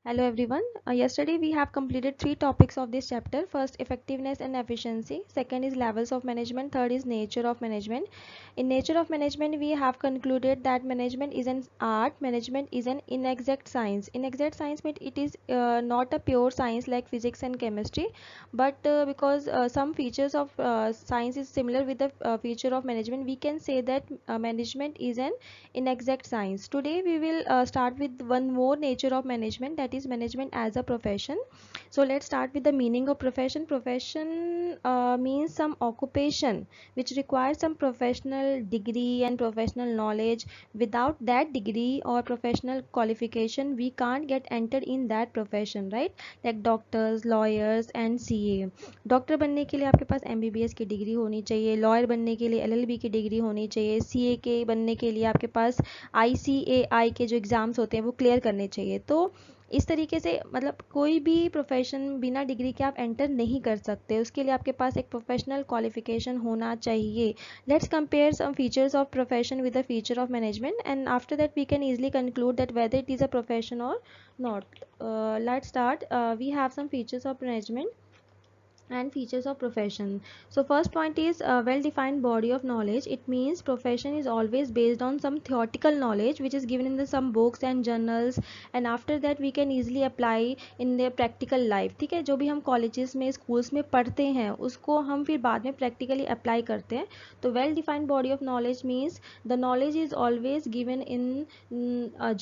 Hello everyone. Yesterday we have completed three topics of this chapter. First, effectiveness and efficiency. Second is levels of management. Third is nature of management. In nature of management, we have concluded that management is an art. Management is an inexact science. Inexact science means it is not a pure science like physics and chemistry, but because some features of science is similar with the feature of management, we can say that management is an inexact science. Today we will start with one more nature of management, that is management as a profession. So let's start with the meaning of profession. Profession means some occupation which requires some professional degree and professional knowledge. Without that degree or professional qualification we can't get entered in that profession, right? Like doctors, lawyers and CA. Doctor बनने के लिए आपके पास MBBS की degree होनी चाहिए, lawyer बनने के लिए LLB की डिग्री होनी चाहिए, CA के बनने के लिए आपके पास ICAI के जो एग्ज़ाम्स होते हैं वो क्लियर करने चाहिए. तो इस तरीके से मतलब कोई भी प्रोफेशन बिना डिग्री के आप एंटर नहीं कर सकते, उसके लिए आपके पास एक प्रोफेशनल क्वालिफिकेशन होना चाहिए. Let's compare some features of profession with the feature of management and after that we can easily conclude that whether it is a profession or not. Let's start. We have some features of management and features of profession. So first point is well defined body of knowledge. It means profession is always based on some theoretical knowledge which is given in the some books and journals, and after that we can easily apply in their practical life. ठीक है, जो भी हम colleges में schools में पढ़ते हैं उसको हम फिर बाद में practically apply करते हैं. तो well defined body of knowledge means the knowledge is always given in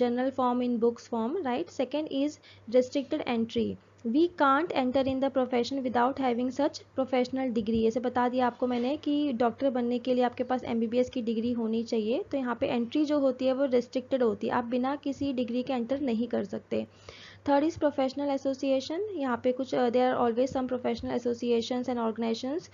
journal form, in books form, right? Second is restricted entry. We can't enter in the profession without having such professional degree. ऐसे बता दिया आपको मैंने कि doctor बनने के लिए आपके पास MBBS की डिग्री होनी चाहिए, तो यहाँ पे एंट्री जो होती है वो रिस्ट्रिक्टेड होती है, आप बिना किसी डिग्री के एंटर नहीं कर सकते. Third is professional association. यहाँ पे कुछ there are always some professional associations and organisations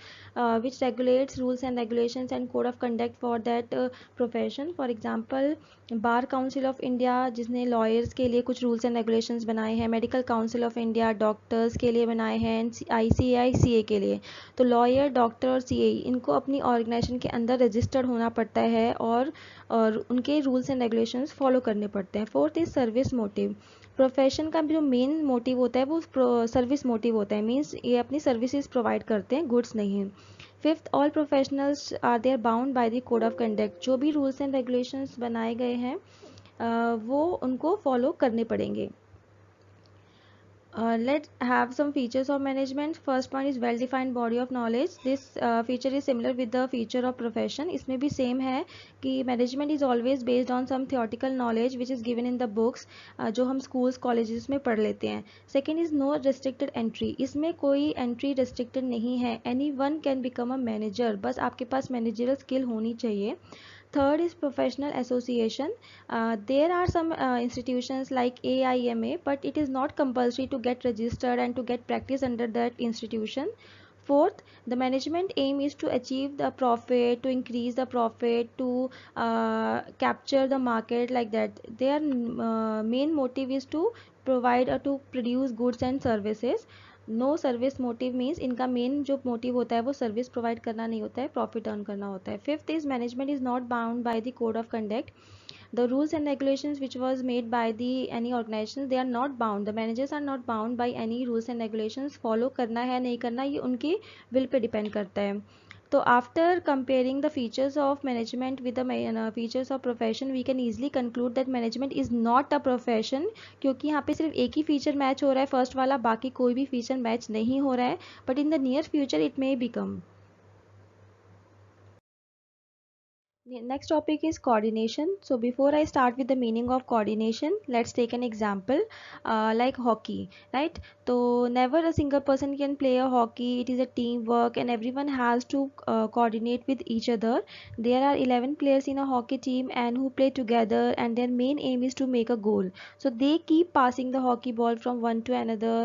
which regulates rules and regulations and code of conduct for that profession. For example bar council of India जिसने lawyers के लिए कुछ rules and regulations बनाए हैं, medical council of India doctors के लिए बनाए हैं, ICAI CA के लिए. तो लॉयर, डॉक्टर और CA इनको अपनी ऑर्गेनाइजेशन के अंदर रजिस्टर्ड होना पड़ता है और उनके रूल्स एंड रेगुलेशंस फॉलो करने पड़ते हैं. Fourth is service motive. Profession का जो मेन मोटिव होता है वो सर्विस मोटिव होता है, मीन्स ये अपनी सर्विसेज प्रोवाइड करते हैं, गुड्स नहीं. Fifth, all professionals are there bound by the code of conduct. जो भी रूल्स एंड रेगुलेशंस बनाए गए हैं वो उनको फॉलो करने पड़ेंगे. Let's have some features of management. First one is well defined body of knowledge. This feature is similar with the feature of profession. इसमें भी same है कि management is always based on some theoretical knowledge which is given in the books, जो हम schools colleges में पढ़ लेते हैं. Second is no restricted entry. इसमें कोई entry restricted नहीं है. Anyone can become a manager. बस आपके पास managerial skill होनी चाहिए. Third is professional association. There are some institutions like AIMA, but it is not compulsory to get registered and to get practice under that institution. Fourth, the management aim is to achieve the profit, to increase the profit, to capture the market, like that. Their main motive is to provide or to produce goods and services. No service motive means इनका main जो motive होता है वो service provide करना नहीं होता है, profit earn करना होता है. Fifth is management is not bound by the code of conduct. The rules and regulations which was made by the any organization, they are not bound, the managers are not bound by any rules and regulations. follow करना है नहीं करना ये उनकी will पे depend करता है. तो after comparing the features of management with the features of profession we can easily conclude that management is not a profession, क्योंकि यहाँ पे सिर्फ एक ही फीचर मैच हो रहा है फर्स्ट वाला, बाकी कोई भी फीचर मैच नहीं हो रहा है, but in the near future it may become. Next topic is coordination. So before I start with the meaning of coordination, let's take an example like hockey, right? So never a single person can play a hockey. It is a teamwork and everyone has to coordinate with each other. There are 11 players in a hockey team and who play together, and their main aim is to make a goal. So they keep passing the hockey ball from one to another,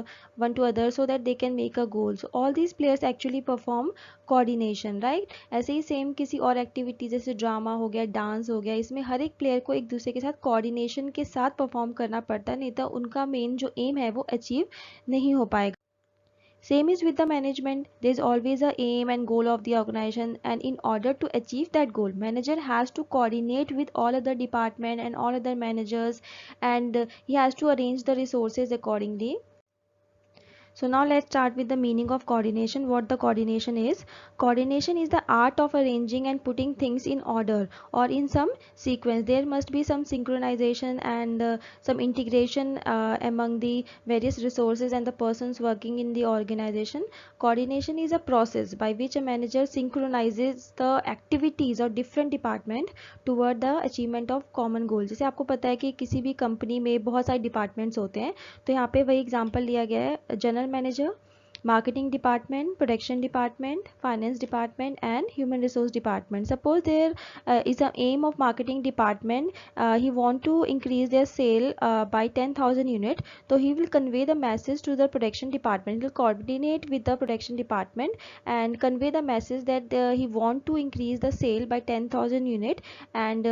one to other, so that they can make a goal. So all these players actually perform coordination, right? ऐसे ही same किसी और activity जैसे drama हो गया, dance हो गया, इसमें हर एक प्लेयर को एक दूसरे के साथ कोऑर्डिनेशन के साथ परफॉर्म करना पड़ता है, नहीं तो उनका मेन जो एम है वो अचीव नहीं हो पाएगा. Same is with the management. There is always a aim and goal of the organization, and in order to achieve that goal, manager has to coordinate with all other department and all other managers, and he has to arrange the resources accordingly. So now let's start with the meaning of coordination. What the coordination is? Coordination is the art of arranging and putting things in order or in some sequence. There must be some synchronization and some integration among the various resources and the persons working in the organization. Coordination is a process by which a manager synchronizes the activities of different department toward the achievement of common goal. जैसे आपको पता है कि किसी भी company में बहुत सारे डिपार्टमेंट्स होते हैं, तो यहाँ पे वही एग्जांपल लिया गया है, general manager, marketing department, production department, finance department and human resource department. Suppose there is an aim of marketing department, he want to increase their sale by 10,000 unit, so he will convey the message to the production department. He will coordinate with the production department and convey the message that he want to increase the sale by 10,000 unit, and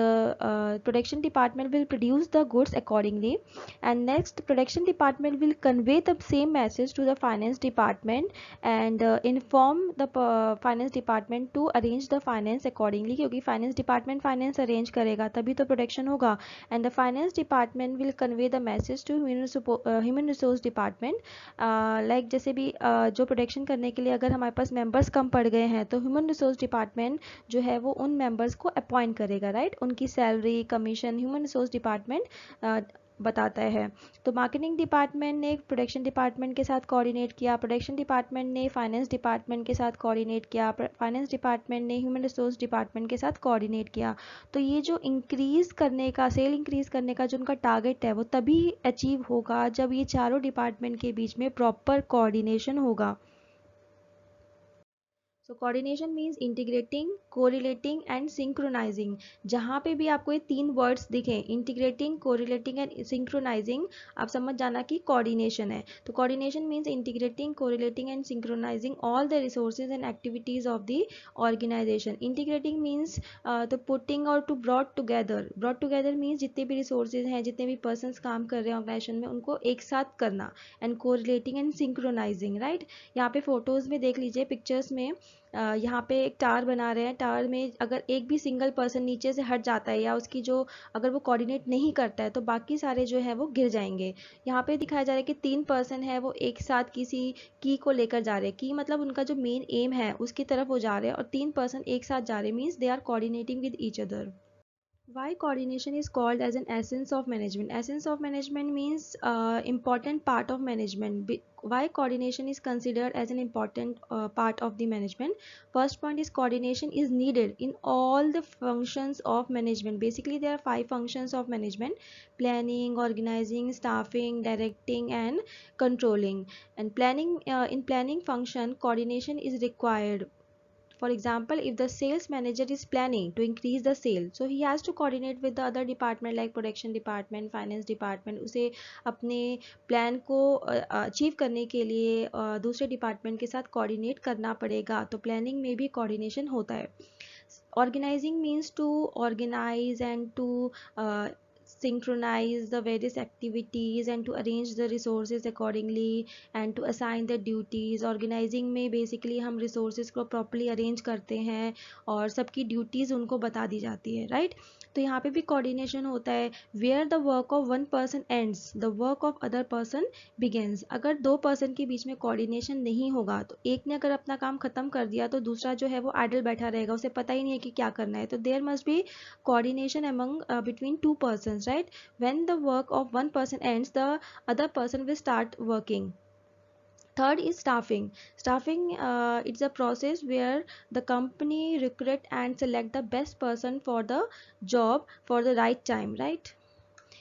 production department will produce the goods accordingly. And next, production department will convey the same message to the finance department and inform the finance department to arrange the finance accordingly, क्योंकि finance department finance arrange करेगा तभी तो production होगा. And the finance department will convey the message to human resource department. Like जैसे भी जो production करने के लिए अगर हमारे पास members कम पड़ गए हैं, तो human resource department जो है वो उन members को appoint करेगा, right? उनकी salary, commission human resource department बताता है. तो मार्केटिंग डिपार्टमेंट ने प्रोडक्शन डिपार्टमेंट के साथ कोऑर्डिनेट किया, प्रोडक्शन डिपार्टमेंट ने फाइनेंस डिपार्टमेंट के साथ कोऑर्डिनेट किया, फाइनेंस डिपार्टमेंट ने ह्यूमन रिसोर्स डिपार्टमेंट के साथ कोऑर्डिनेट किया. तो ये जो इंक्रीज करने का, सेल इंक्रीज करने का जो उनका टारगेट है, वो तभी अचीव होगा जब ये चारों डिपार्टमेंट के बीच में प्रॉपर कोऑर्डिनेशन होगा. So coordination means integrating, correlating and synchronising. जहाँ पे भी आपको ये तीन वर्ड्स दिखें, इंटीग्रेटिंग, कोरिलेटिंग एंड सिंक्रोनाइजिंग, आप समझ जाना कि कोऑर्डिनेशन है. तो coordination means integrating, correlating and synchronising all the resources and activities of the organisation. Integrating means तो पुटिंग और to brought together. Brought together means जितने भी रिसोर्सेज हैं, जितने भी पर्सनस काम कर रहे हैं ऑर्गेनाइजेशन में, उनको एक साथ करना. And correlating and synchronising, right. यहाँ पे फोटोज में देख लीजिए, पिक्चर्स में यहाँ पे एक टावर बना रहे हैं. टावर में अगर एक भी सिंगल पर्सन नीचे से हट जाता है या उसकी जो, अगर वो कोऑर्डिनेट नहीं करता है, तो बाकी सारे जो है वो गिर जाएंगे. यहाँ पे दिखाया जा रहा है कि 3 पर्सन है, वो एक साथ किसी की को लेकर जा रहे हैं. की मतलब उनका जो मेन एम है उसकी तरफ वो जा रहे हैं, और 3 पर्सन एक साथ जा रहे हैं, means they are coordinating with each other. Why coordination is called as an essence of management? Essence of management means important part of management. Why coordination is considered as an important part of the management? First point is coordination is needed in all the functions of management. Basically, there are 5 functions of management: planning, organizing, staffing, directing, and controlling. And planning, in planning function, coordination is required. For example, if the sales manager is planning to increase the sale, so he has to coordinate with the other department like production department, finance department. उसे अपने plan को achieve करने के लिए दूसरे department के साथ coordinate करना पड़ेगा. तो प्लानिंग में भी कोऑर्डिनेशन होता है. Organizing means to organize and to synchronize the various activities and to arrange the resources accordingly and to assign the duties. Organizing में basically हम resources को properly arrange करते हैं और सबकी duties उनको बता दी जाती है, right? तो यहाँ पे भी coordination होता है. Where the work of one person ends, the work of other person begins. अगर 2 person के बीच में coordination नहीं होगा, तो एक ने अगर अपना काम खत्म कर दिया तो दूसरा जो है वो idle बैठा रहेगा, उसे पता ही नहीं है कि क्या करना है. तो there must be coordination among between 2 persons, right? When the work of one person ends, the other person will start working. Third is staffing. Staffing, it's a process where the company recruit and select the best person for the job for the right time, right?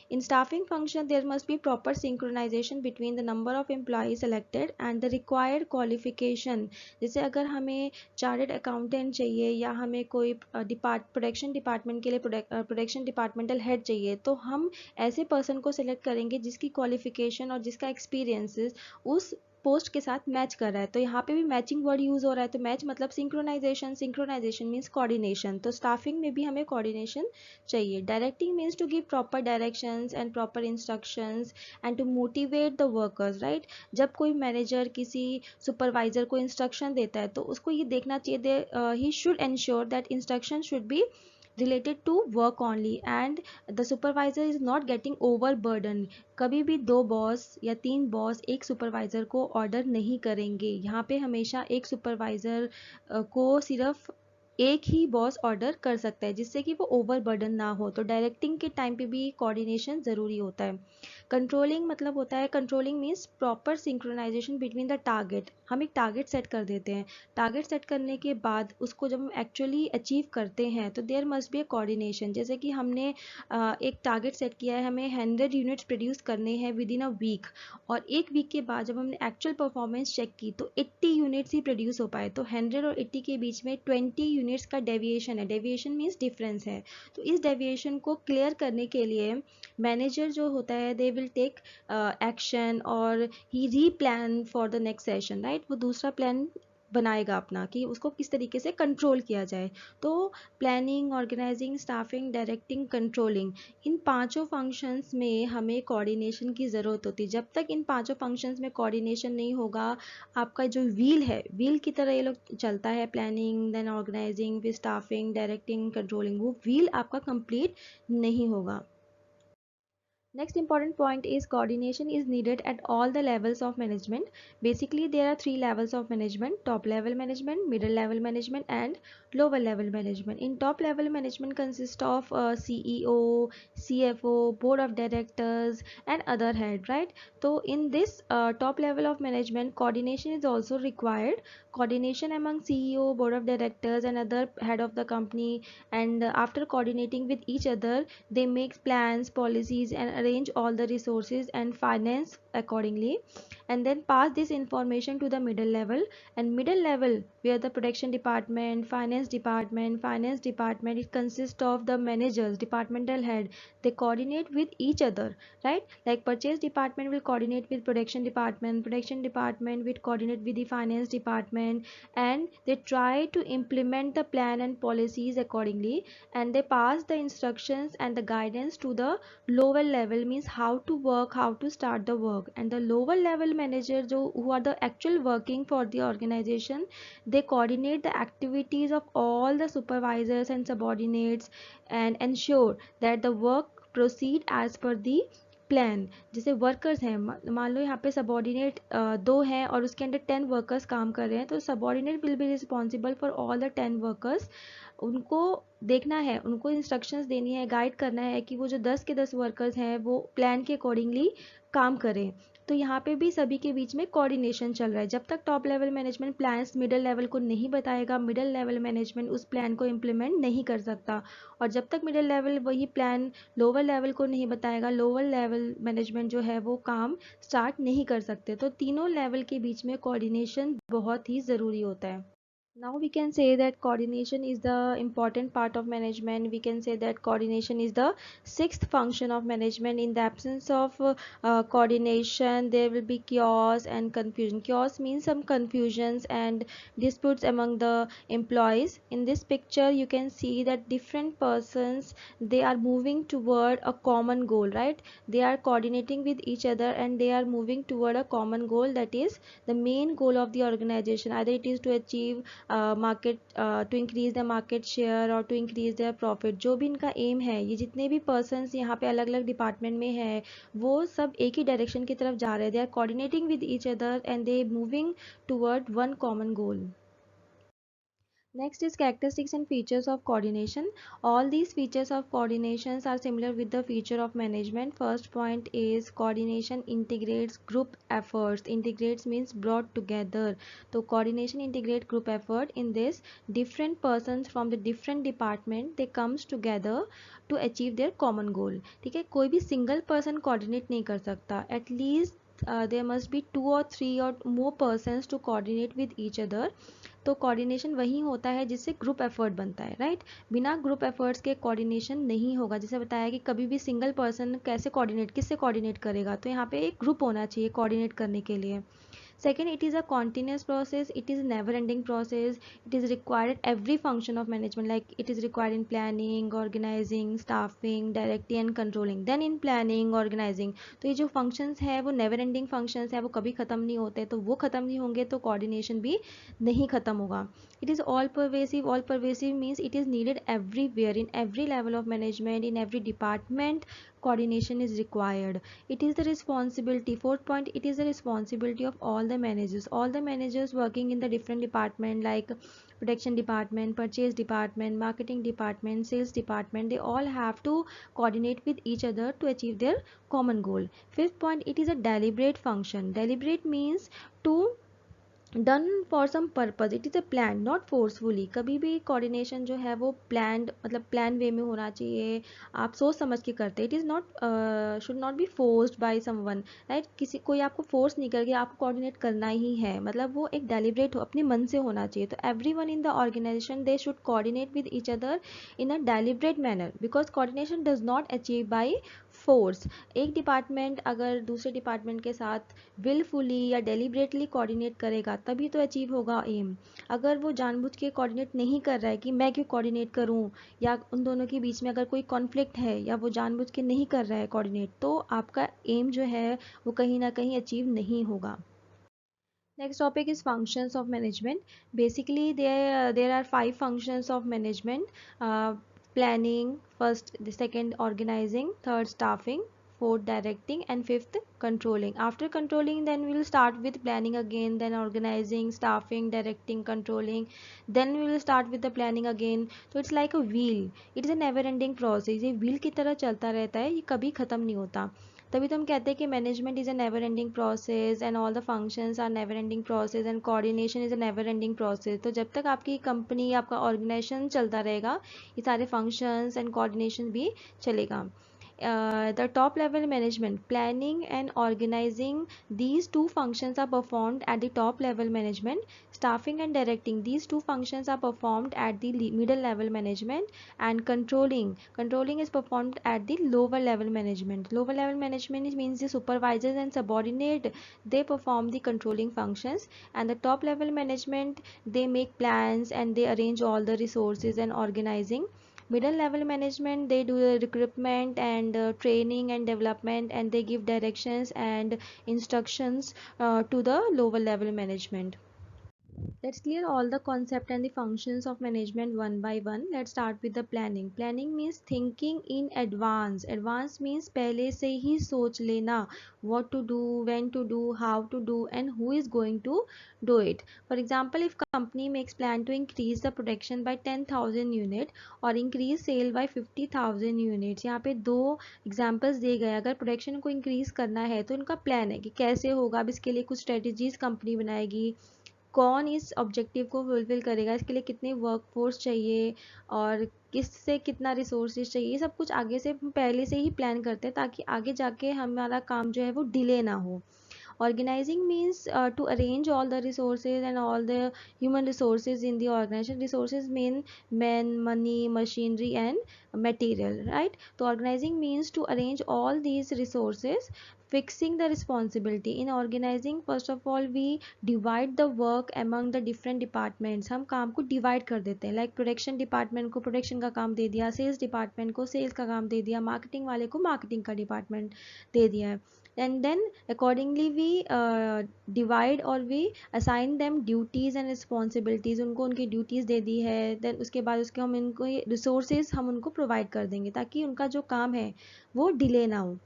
In staffing function, there must be proper synchronization between the number of employees selected and the required qualification. जैसे अगर हमें chartered accountant चाहिए या हमें कोई production department के लिए production departmental head चाहिए, तो हम ऐसे पर्सन को सिलेक्ट करेंगे जिसकी क्वालिफिकेशन और जिसका एक्सपीरियंस उस पोस्ट के साथ मैच कर रहा है, तो यहाँ पे भी मैचिंग वर्ड यूज हो रहा है। तो मैच मतलब सिंक्रोनाइजेशन, सिंक्रोनाइजेशन मीन्स कोऑर्डिनेशन। तो स्टाफिंग में भी हमें कोऑर्डिनेशन चाहिए। Directing means to give proper directions and proper instructions and to motivate the workers, right. जब कोई मैनेजर किसी सुपरवाइजर को इंस्ट्रक्शन देता है तो उसको ये देखना चाहिए they he should ensure that instruction should be related to work only and the supervisor is not getting overburdened। कभी भी 2 बॉस या 3 बॉस एक सुपरवाइजर को ऑर्डर नहीं करेंगे। यहाँ पे हमेशा एक सुपरवाइजर को सिर्फ एक ही बॉस ऑर्डर कर सकता है, जिससे कि वो ओवरबर्डन ना हो। तो डायरेक्टिंग के टाइम पे भी कोऑर्डिनेशन ज़रूरी होता है। कंट्रोलिंग मतलब होता है, controlling means proper synchronisation between the target. हम एक टारगेट सेट कर देते हैं, टारगेट सेट करने के बाद उसको जब हम एक्चुअली अचीव करते हैं तो there must be a coordination. जैसे कि हमने एक टारगेट सेट किया है, हमें 100 यूनिट्स प्रोड्यूस करने हैं विद इन अ वीक, और एक वीक के बाद जब हमने एक्चुअल परफॉर्मेंस चेक की तो 80 यूनिट्स ही प्रोड्यूस हो पाए। तो 100 और 80 के बीच में 20 यूनिट्स का डेविएशन है। डेविएशन मीन्स डिफरेंस है। तो इस डेविएशन को क्लियर करने के लिए मैनेजर जो होता है दे विल टेक एक्शन और ही री plan for the next session, right. वो दूसरा प्लान बनाएगा अपना कि उसको किस तरीके से कंट्रोल किया जाए। तो planning, organising, staffing, directing, controlling, इन पांचों फंक्शंस में हमें कोऑर्डिनेशन की ज़रूरत होती है। जब तक इन पांचों फंक्शंस में कोऑर्डिनेशन नहीं होगा, आपका जो व्हील है, व्हील की तरह ये लोग चलता है, प्लानिंग देन ऑर्गेनाइजिंग फिर स्टाफिंग डायरेक्टिंग कंट्रोलिंग, वो व्हील आपका कंप्लीट नहीं होगा। Next important point is coordination is needed at all the levels of management. Basically, there are 3 levels of management: top level management, middle level management, and lower level management. In top level management consists of CEO, CFO, board of directors, and other head, right? So in this top level of management, coordination is also required. Coordination among CEO, board of directors, and other head of the company, and after coordinating with each other, they make plans, policies, and arrange all the resources and finance accordingly, and then pass this information to the middle level. And middle level, where the production department, finance department, it consists of the managers, departmental head. They coordinate with each other, right? Like purchase department will coordinate with production department will coordinate with the finance department, and they try to implement the plan and policies accordingly, and they pass the instructions and the guidance to the lower level, means how to work, how to start the work. And the lower level manager who are the actual working for the organization, they coordinate the activities of all the supervisors and subordinates and ensure that the work proceed as per the plan. जैसे workers हैं, मान लो यहाँ पे subordinate 2 हैं और उसके under 10 workers काम कर रहे हैं, तो subordinate will be responsible for all the 10 workers. उनको देखना है, उनको इंस्ट्रक्शंस देनी है, गाइड करना है कि वो जो 10 के 10 वर्कर्स हैं वो प्लान के अकॉर्डिंगली काम करें। तो यहाँ पे भी सभी के बीच में कोऑर्डिनेशन चल रहा है। जब तक top level management plans middle level को नहीं बताएगा, मिडिल लेवल मैनेजमेंट उस प्लान को इम्प्लीमेंट नहीं कर सकता, और जब तक मिडिल लेवल वही प्लान लोअर लेवल को नहीं बताएगा, लोअर लेवल मैनेजमेंट जो है वो काम स्टार्ट नहीं कर सकते। तो तीनों लेवल के बीच में कोऑर्डिनेशन बहुत ही ज़रूरी होता है। Now we can say that coordination is the important part of management. We can say that coordination is the sixth function of management. In the absence of coordination, there will be chaos and confusion. Chaos means some confusions and disputes among the employees. In this picture you can see that different persons, they are moving toward a common goal, right? They are coordinating with each other and they are moving toward a common goal, that is the main goal of the organization. Either it is to achieve market, to increase the market share और to increase their profit. जो भी इनका M है, ये जितने भी persons यहाँ पे अलग अलग डिपार्टमेंट में है, वो सब एक ही डायरेक्शन की तरफ जा रहे हैं। They are coordinating with each other and they moving toward one common goal. Next is characteristics and features of coordination. All these features of coordinations are similar with the feature of management. First point is coordination integrates group efforts. Integrates means brought together. So coordination integrate group effort. In this, different persons from the different department, they comes together to achieve their common goal. ठीक है, कोई भी single person coordinate नहीं कर सकता. At least there must be 2 or 3 or more persons to coordinate with each other. तो coordination वही होता है जिससे ग्रुप एफर्ट बनता है, राइट। बिना ग्रुप एफर्ट्स के कोऑर्डिनेशन नहीं होगा। जैसे बताया कि कभी भी सिंगल पर्सन कैसे कोऑर्डिनेट, किससे कोऑर्डिनेट करेगा, तो यहाँ पे एक ग्रुप होना चाहिए कोऑर्डिनेट करने के लिए। Second, it is a continuous process, it is a never ending process, it is required at every function of management, like it is required in planning, organizing, staffing, directing and controlling. Then in planning, organizing, तो ये जो functions है वो never ending functions है, वो कभी ख़त्म नहीं होते, तो वो ख़त्म नहीं होंगे तो coordination भी नहीं ख़त्म होगा. It is all pervasive. All pervasive means it is needed everywhere, in every level of management, in every department. Coordination is required. It is the responsibility. Fourth point, it is the responsibility of all the managers. All the managers working in the different department, like production department, purchase department, marketing department, sales department, they all have to coordinate with each other to achieve their common goal. Fifth point, it is a deliberate function. Deliberate means to done for some purpose, it is a plan not forcefully. कभी भी coordination जो है वो planned, मतलब plan वे में होना चाहिए, आप सोच समझ के करते. It is not, should not be forced by someone, right. किसी कोई आपको फोर्स नहीं करके आपको कोऑर्डिनेट करना ही है, मतलब वो एक डेलिब्रेट हो, अपने मन से होना चाहिए. तो every one in the organisation they should coordinate with each other in a deliberate manner, because coordination does not achieve by force. एक डिपार्टमेंट अगर दूसरे डिपार्टमेंट के साथ विलफुली या डेलिब्रेटली कोऑर्डिनेट करेगा तभी तो अचीव होगा एम. अगर वो जानबूझ के कोऑर्डिनेट नहीं कर रहा है कि मैं क्यों कोऑर्डिनेट करूं, या उन दोनों के बीच में अगर कोई कॉन्फ्लिक्ट है या वो जानबूझ के नहीं कर रहा है कोऑर्डिनेट, तो आपका एम जो है वो कहीं ना कहीं अचीव नहीं होगा. Next topic is functions of management. Basically, there are five functions of management. Planning, first, the second organizing, third staffing, fourth directing, and fifth controlling. After controlling, then we will start with planning again, then organizing, staffing, directing, controlling. Then we will start with the planning again. So it's like a wheel. It is a never-ending process. ये wheel की तरह चलता रहता है, ये कभी ख़त्म नहीं होता. तभी तो हम कहते हैं कि management is a never ending process and all the functions are never ending process and coordination is a never ending process. तो जब तक आपकी कंपनी, आपका ऑर्गेनाइजेशन चलता रहेगा, ये सारे फंक्शंस एंड कोऑर्डिनेशन भी चलेगा. The top level management, planning and organizing, these two functions are performed at the top level management. Staffing and directing, these two functions are performed at the middle level management. And controlling is performed at the lower level management. Lower level management means the supervisors and subordinate, they perform the controlling functions. And the top level management, they make plans and they arrange all the resources and organizing. Middle level management, they do the recruitment and training and development, and they give directions and instructions to the lower level management. Let's clear all the concept and the functions of management one by one. Let's start with the planning. Planning means thinking in advance. Advance means पहले से ही सोच लेना, what to do, when to do, how to do, and who is going to do it. For example, if company makes plan to increase the production by 10,000 unit or increase sale by 50,000 units, यहाँ पे दो examples दिए गए. अगर production को increase करना है तो उनका प्लान है कि कैसे होगा. अब इसके लिए कुछ स्ट्रेटजीज कंपनी बनाएगी, कौन इस ऑब्जेक्टिव को फुलफिल करेगा, इसके लिए कितनी वर्कफोर्स चाहिए और किससे कितना रिसोर्सेज चाहिए, ये सब कुछ आगे से पहले से ही प्लान करते हैं ताकि आगे जाके हमारा काम जो है वो डिले ना हो. Organizing means to arrange all the resources and all the human resources in the organization. Resources mean men, money, machinery and material, right? So organizing means to arrange all these resources. Fixing the responsibility. In organizing, first of all we divide the work among the different departments. हम काम को divide कर देते हैं, like production department को production का काम दे दिया, sales department को sales का काम दे दिया, marketing वाले को marketing का department दे दिया है. And then accordingly we divide or we assign them duties and responsibilities. उनको उनकी duties दे दी है, then उसके बाद उसके हम इनको resources हम उनको provide कर देंगे ताकि उनका जो काम है वो delay ना हो.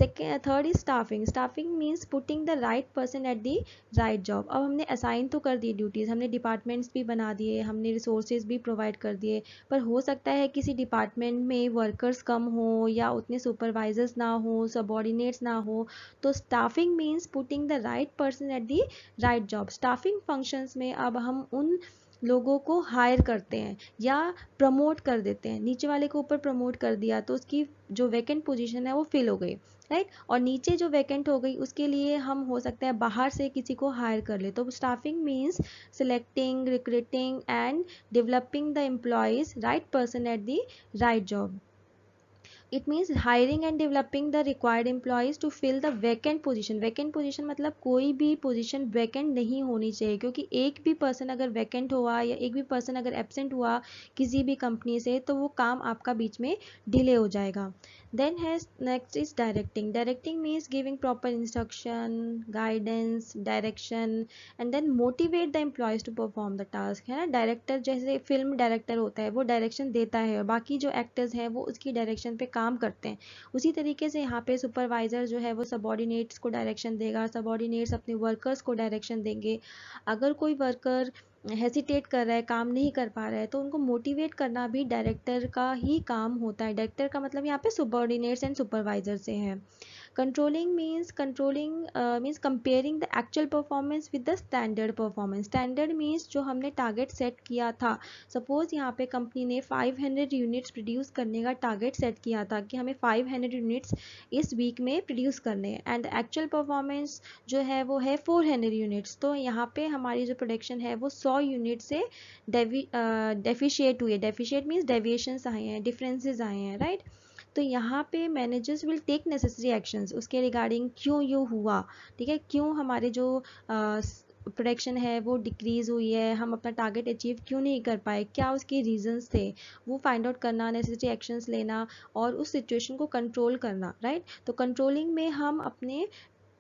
Third is staffing. Staffing means putting the right person at the right job. अब हमने असाइन तो कर दी ड्यूटीज़, हमने डिपार्टमेंट्स भी बना दिए, हमने रिसोर्सेज भी प्रोवाइड कर दिए, पर हो सकता है किसी डिपार्टमेंट में वर्कर्स कम हो या उतने सुपरवाइजर्स ना हो, सबॉर्डिनेट्स ना हो. तो staffing means putting the right person at the right job. Staffing functions में अब हम उन लोगों को हायर करते हैं या प्रमोट कर देते हैं. नीचे वाले को ऊपर प्रमोट कर दिया तो उसकी जो वैकेंट पोजीशन है वो फिल हो गई, राइट. और नीचे जो वैकेंट हो गई उसके लिए हम हो सकता है बाहर से किसी को हायर कर ले. तो staffing means selecting, recruiting and developing the employees, right person at the right job. It means hiring and developing the required employees to fill the vacant position. Vacant position मतलब कोई भी पोजीशन वैकेंट नहीं होनी चाहिए, क्योंकि एक भी person अगर वैकेंट हुआ या एक भी पर्सन अगर एब्सेंट हुआ किसी भी कंपनी से, तो वो काम आपका बीच में डिले हो जाएगा। Then has next is directing. Directing means giving proper instruction, guidance, direction and then motivate the employees to perform the task, है ना। डायरेक्टर जैसे फिल्म डायरेक्टर होता है, वो डायरेक्शन देता है और बाकी जो एक्टर्स हैं वो उसकी डायरेक्शन पे काम करते हैं। उसी तरीके से यहाँ पे सुपरवाइजर जो है वो सबॉर्डिनेट्स को डायरेक्शन देगा, सबॉर्डिनेट्स अपने वर्कर्स को डायरेक्शन देंगे। अगर कोई वर्कर हेसिटेट कर रहा है, काम नहीं कर पा रहा है, तो उनको मोटिवेट करना भी डायरेक्टर का ही काम होता है। डायरेक्टर का मतलब यहाँ पे सबॉर्डिनेट्स एंड सुपरवाइजर से है। controlling means comparing the actual performance with the standard performance। standard means जो हमने टारगेट सेट किया था। सपोज यहाँ पे कंपनी ने 500 यूनिट्स प्रोड्यूस करने का टारगेट सेट किया था कि हमें 500 यूनिट्स इस वीक में प्रोड्यूस करने हैं, एंड एक्चुअल परफॉर्मेंस जो है वो है 400 यूनिट्स। तो यहाँ पे हमारी जो प्रोडक्शन है वो 100 यूनिट से डेफिशिएट हुई है। डेफिशिएट मीन्स डेविएशंस आए हैं, डिफरेंसेस आए हैं, राइट। तो यहाँ पे managers will take necessary actions उसके रिगार्डिंग, क्यों ये हुआ, ठीक है, क्यों हमारे जो प्रोडक्शन है वो डिक्रीज़ हुई है, हम अपना टारगेट अचीव क्यों नहीं कर पाए, क्या उसके रीजंस थे, वो फाइंड आउट करना, नेसेसरी एक्शंस लेना और उस सिचुएशन को कंट्रोल करना, राइट। तो कंट्रोलिंग में हम अपने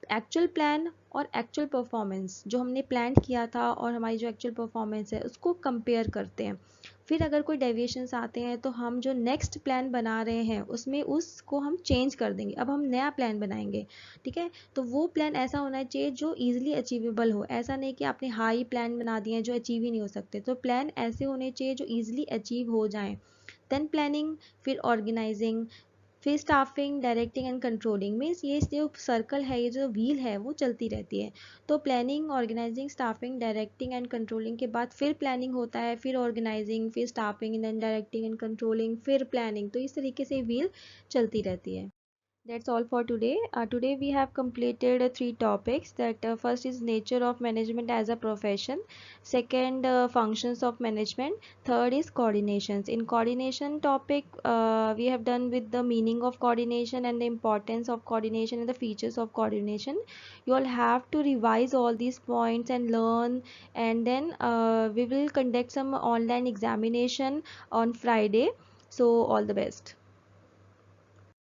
एक्चुअल प्लान और एक्चुअल परफॉर्मेंस, जो हमने प्लान किया था और हमारी जो एक्चुअल परफॉर्मेंस है उसको कंपेयर करते हैं। फिर अगर कोई डेविएशंस आते हैं तो हम जो नेक्स्ट प्लान बना रहे हैं उसमें उसको हम चेंज कर देंगे, अब हम नया प्लान बनाएंगे, ठीक है। तो वो प्लान ऐसा होना चाहिए जो ईजिली अचीवेबल हो, ऐसा नहीं कि आपने हाई प्लान बना दिए हैं जो अचीव ही नहीं हो सकते। तो प्लान ऐसे होने चाहिए जो ईजिली अचीव हो जाएं। देन प्लानिंग, फिर ऑर्गेनाइजिंग, फिर staffing, directing and controlling. Means ये जो सर्कल है, ये जो व्हील है वो चलती रहती है। तो planning, organising, staffing, directing and controlling के बाद फिर प्लानिंग होता है, फिर ऑर्गेनाइजिंग, फिर staffing, then directing and controlling, फिर प्लानिंग। तो इस तरीके से व्हील चलती रहती है। That's all for today. Today we have completed three topics. That first is nature of management as a profession. Second, functions of management. Third is coordinations. In coordination topic, we have done with the meaning of coordination and the importance of coordination and the features of coordination. You all have to revise all these points and learn. And then we will conduct some online examination on Friday. So all the best.